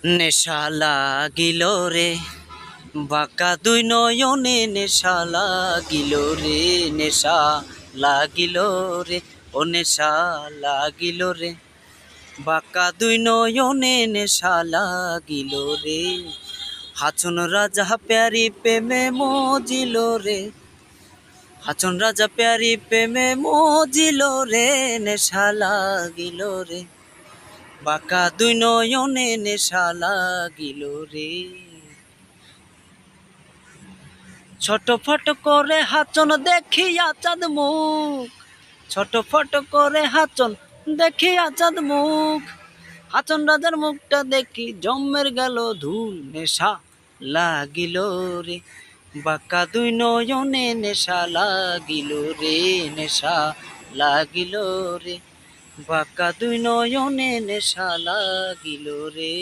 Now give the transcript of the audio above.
নেশা লাগিল রে বাঁকা দুই নয়নে, নেশা লাগিল রে, নেশা লাগিল রে, ও নেশা লাগিল রে বাঁকা দুই নয়নে, নেশা লাগিল রে। হাছন রাজা প্যারি প্রেমে মজিল রে, হাছন রাজা প্যারি প্রেমে মজিল রে, নেশা লাগিল রে বাঁকা দুই নয়নে, নেশা লাগিল রে। ছটফট করে হাচন দেখিয়া চাঁদ মুখ, ছটফট করে হাচন দেখিয়া চাঁদ মুখ, হাচন রাজার মুখটা দেখি জম্মের গেল ধুল, নেশা লাগিল রে বাঁকা দুই নয়নে, নেশা লাগিল রে, নেশা লাগিল রে বাঁকা দুই নয়নে, নেশা লাগিল রে।